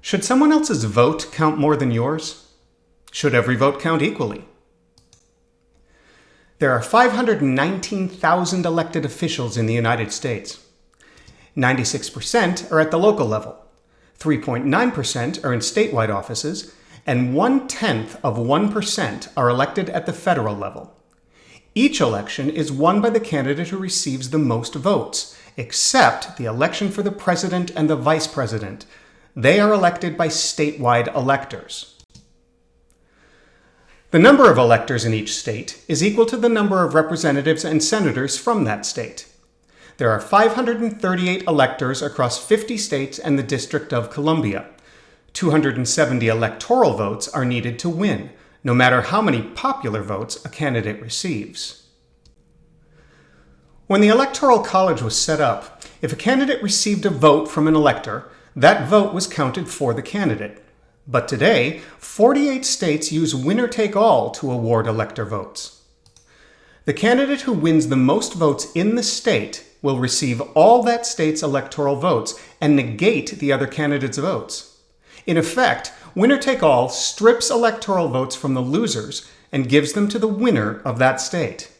Should someone else's vote count more than yours? Should every vote count equally? There are 519,000 elected officials in the United States. 96% are at the local level, 3.9% are in statewide offices, and 0.1% are elected at the federal level. Each election is won by the candidate who receives the most votes, except the election for the president and the vice president. They are elected by statewide electors. The number of electors in each state is equal to the number of representatives and senators from that state. There are 538 electors across 50 states and the District of Columbia. 270 electoral votes are needed to win, no matter how many popular votes a candidate receives. When the Electoral College was set up, if a candidate received a vote from an elector, that vote was counted for the candidate. But today, 48 states use winner-take-all to award elector votes. The candidate who wins the most votes in the state will receive all that state's electoral votes and negate the other candidate's votes. In effect, winner-take-all strips electoral votes from the losers and gives them to the winner of that state.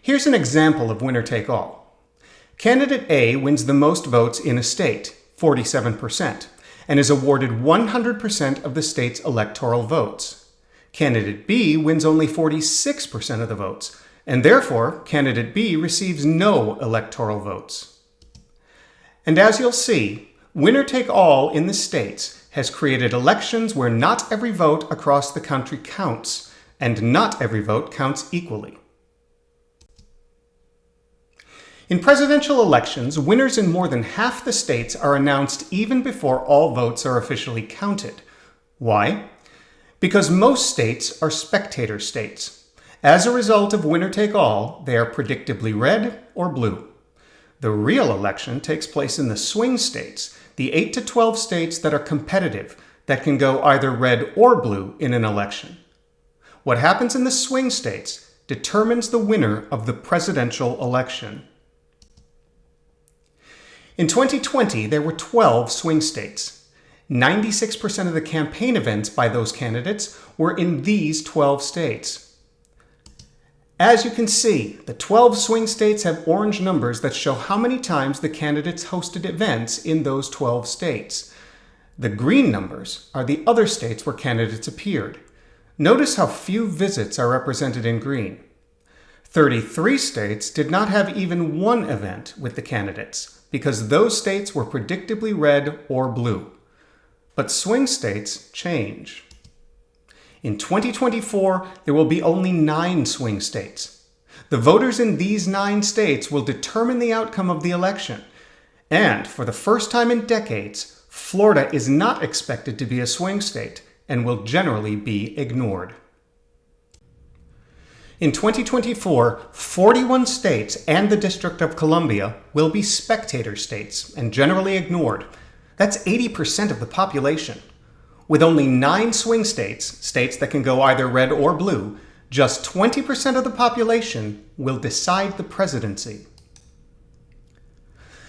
Here's an example of winner-take-all. Candidate A wins the most votes in a state, 47%, and is awarded 100% of the state's electoral votes. Candidate B wins only 46% of the votes, and therefore candidate B receives no electoral votes. And as you'll see, winner-take-all in the states has created elections where not every vote across the country counts, and not every vote counts equally. In presidential elections, winners in more than half the states are announced even before all votes are officially counted. Why? Because most states are spectator states. As a result of winner-take-all, they are predictably red or blue. The real election takes place in the swing states, the 8 to 12 states that are competitive, that can go either red or blue in an election. What happens in the swing states determines the winner of the presidential election. In 2020, there were 12 swing states. 96% of the campaign events by those candidates were in these 12 states. As you can see, the 12 swing states have orange numbers that show how many times the candidates hosted events in those 12 states. The green numbers are the other states where candidates appeared. Notice how few visits are represented in green. 33 states did not have even one event with the candidates, because those states were predictably red or blue. But swing states change. In 2024, there will be only 9 swing states. The voters in these 9 states will determine the outcome of the election. And for the first time in decades, Florida is not expected to be a swing state and will generally be ignored. In 2024, 41 states and the District of Columbia will be spectator states and generally ignored. That's 80% of the population. With only 9 swing states, states that can go either red or blue, just 20% of the population will decide the presidency.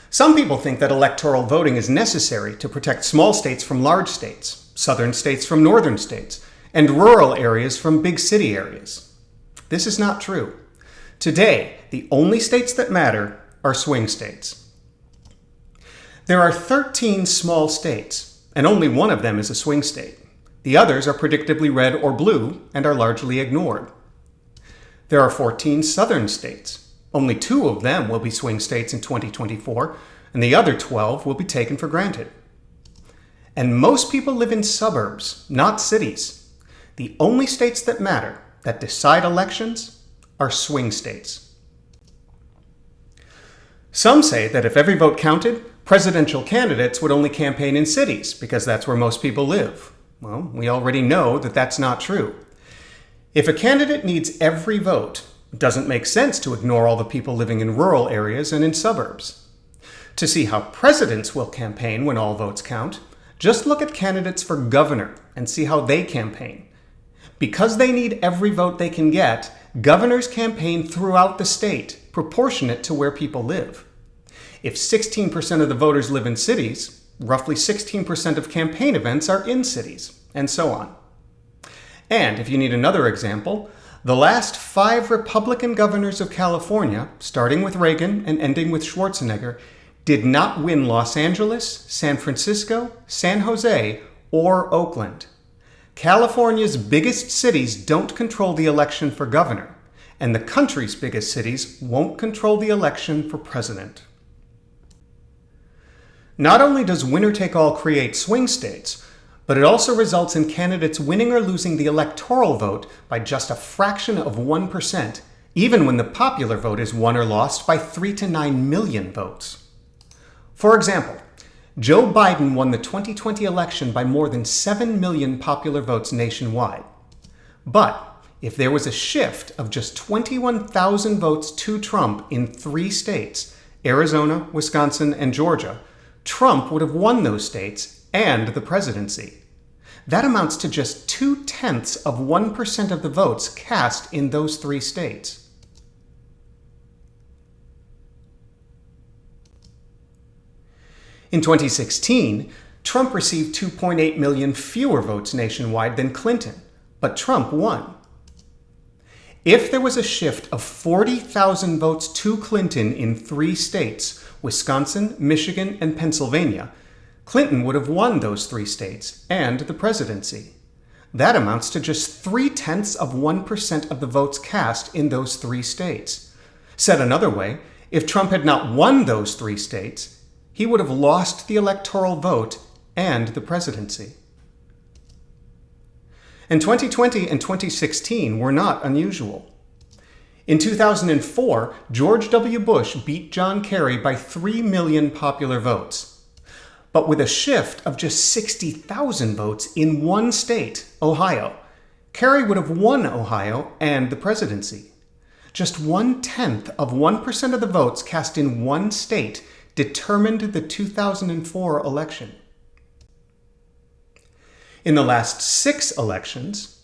Some people think that electoral voting is necessary to protect small states from large states, southern states from northern states, and rural areas from big city areas. This is not true. Today, the only states that matter are swing states. There are 13 small states, and only one of them is a swing state. The others are predictably red or blue and are largely ignored. There are 14 southern states. Only 2 of them will be swing states in 2024, and the other 12 will be taken for granted. And most people live in suburbs, not cities. The only states that matter, that decide elections, are swing states. Some say that if every vote counted, presidential candidates would only campaign in cities because that's where most people live. Well, we already know that that's not true. If a candidate needs every vote, it doesn't make sense to ignore all the people living in rural areas and in suburbs. To see how presidents will campaign when all votes count, just look at candidates for governor and see how they campaign. Because they need every vote they can get, governors campaign throughout the state, proportionate to where people live. If 16% of the voters live in cities, Roughly 16% of campaign events are in cities, and so on. And if you need another example, the last 5 Republican governors of California, starting with Reagan and ending with Schwarzenegger, did not win Los Angeles, San Francisco, San Jose, or Oakland. California's biggest cities don't control the election for governor, and the country's biggest cities won't control the election for president. Not only does winner-take-all create swing states, but it also results in candidates winning or losing the electoral vote by just a fraction of 1%, even when the popular vote is won or lost by 3 to 9 million votes. For example, Joe Biden won the 2020 election by more than 7 million popular votes nationwide. But if there was a shift of just 21,000 votes to Trump in 3 states, Arizona, Wisconsin, and Georgia, Trump would have won those states and the presidency. That amounts to just 0.2% of the votes cast in those 3 states. In 2016, Trump received 2.8 million fewer votes nationwide than Clinton, but Trump won. If there was a shift of 40,000 votes to Clinton in 3 states, Wisconsin, Michigan, and Pennsylvania, Clinton would have won those 3 states and the presidency. That amounts to just 0.3% of the votes cast in those 3 states. Said another way, if Trump had not won those 3 states, he would have lost the electoral vote and the presidency. And 2020 and 2016 were not unusual. In 2004, George W. Bush beat John Kerry by 3 million popular votes. But with a shift of just 60,000 votes in 1 state, Ohio, Kerry would have won Ohio and the presidency. Just 0.1% of the votes cast in 1 state determined the 2004 election. In the last 6 elections,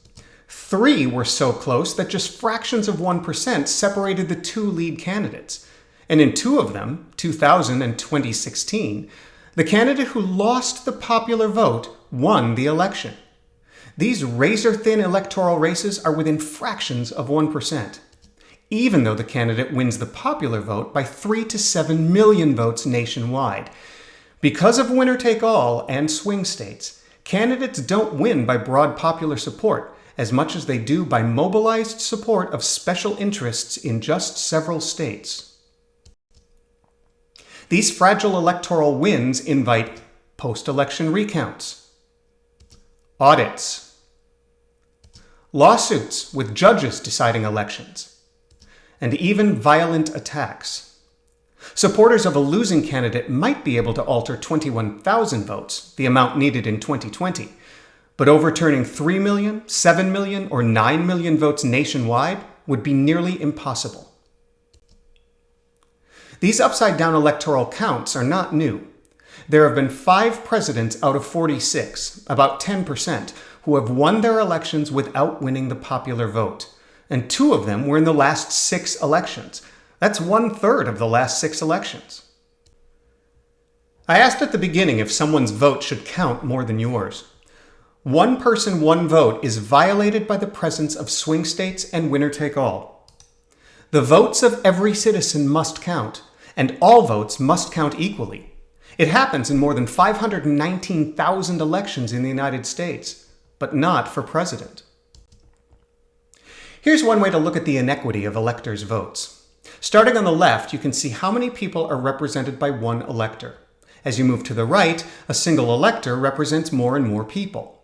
3 were so close that just fractions of 1% separated the 2 lead candidates. And in 2 of them, 2000 and 2016, the candidate who lost the popular vote won the election. These razor-thin electoral races are within fractions of 1%. Even though the candidate wins the popular vote by 3 to 7 million votes nationwide. Because of winner-take-all and swing states, candidates don't win by broad popular support as much as they do by mobilized support of special interests in just several states. These fragile electoral wins invite post-election recounts, audits, lawsuits with judges deciding elections, and even violent attacks. Supporters of a losing candidate might be able to alter 21,000 votes, the amount needed in 2020, but overturning 3 million, 7 million, or 9 million votes nationwide would be nearly impossible. These upside-down electoral counts are not new. There have been 5 presidents out of 46, about 10%, who have won their elections without winning the popular vote. And 2 of them were in the last 6 elections. That's 1/3 of the last 6 elections. I asked at the beginning if someone's vote should count more than yours. 1 person, 1 vote is violated by the presence of swing states and winner-take-all. The votes of every citizen must count, and all votes must count equally. It happens in more than 519,000 elections in the United States, but not for president. Here's one way to look at the inequity of electors' votes. Starting on the left, you can see how many people are represented by 1 elector. As you move to the right, a single elector represents more and more people.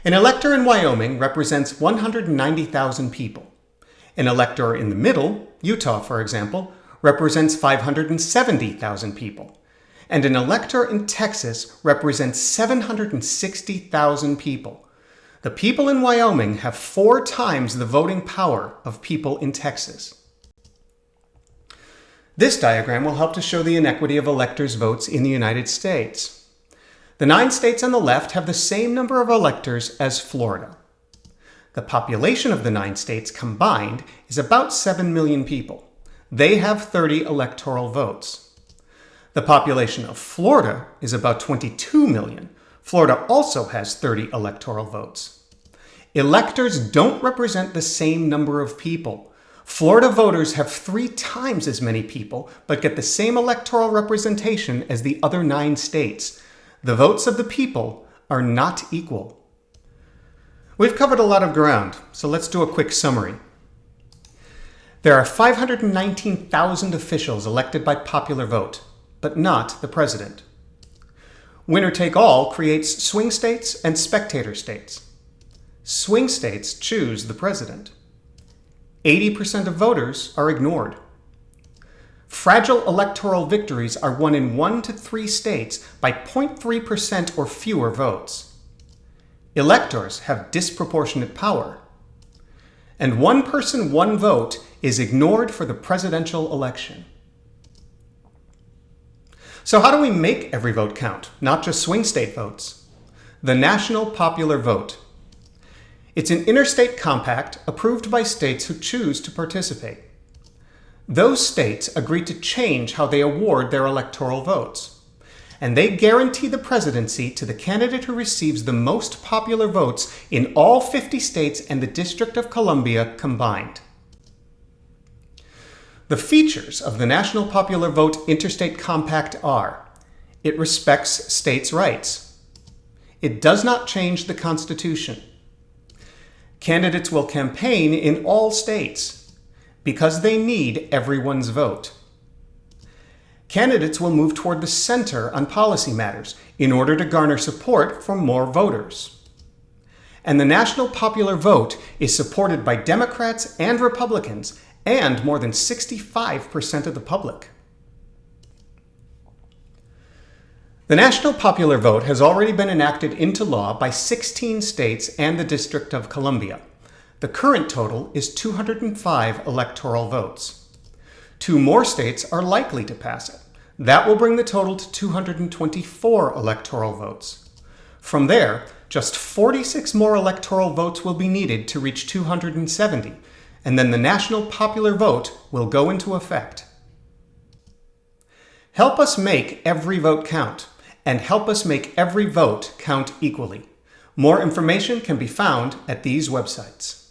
An elector in Wyoming represents 190,000 people. An elector in the middle, Utah for example, represents 570,000 people. And an elector in Texas represents 760,000 people. The people in Wyoming have 4 times the voting power of people in Texas. This diagram will help to show the inequity of electors' votes in the United States. The 9 states on the left have the same number of electors as Florida. The population of the 9 states combined is about 7 million people. They have 30 electoral votes. The population of Florida is about 22 million. Florida also has 30 electoral votes. Electors don't represent the same number of people. Florida voters have 3 times as many people, but get the same electoral representation as the other 9 states. The votes of the people are not equal. We've covered a lot of ground, so let's do a quick summary. There are 519,000 officials elected by popular vote, but not the president. Winner-take-all creates swing states and spectator states. Swing states choose the president. 80% of voters are ignored. Fragile electoral victories are won in 1 to 3 states by 0.3% or fewer votes. Electors have disproportionate power. And one person, one vote is ignored for the presidential election. So how do we make every vote count, not just swing state votes? The National Popular Vote. It's an interstate compact approved by states who choose to participate. Those states agree to change how they award their electoral votes. And they guarantee the presidency to the candidate who receives the most popular votes in all 50 states and the District of Columbia combined. The features of the National Popular Vote Interstate Compact are: it respects states' rights. It does not change the Constitution. Candidates will campaign in all states because they need everyone's vote. Candidates will move toward the center on policy matters in order to garner support from more voters. And the National Popular Vote is supported by Democrats and Republicans and more than 65% of the public. The National Popular Vote has already been enacted into law by 16 states and the District of Columbia. The current total is 205 electoral votes. 2 more states are likely to pass it. That will bring the total to 224 electoral votes. From there, just 46 more electoral votes will be needed to reach 270, and then the National Popular Vote will go into effect. Help us make every vote count, and help us make every vote count equally. More information can be found at these websites.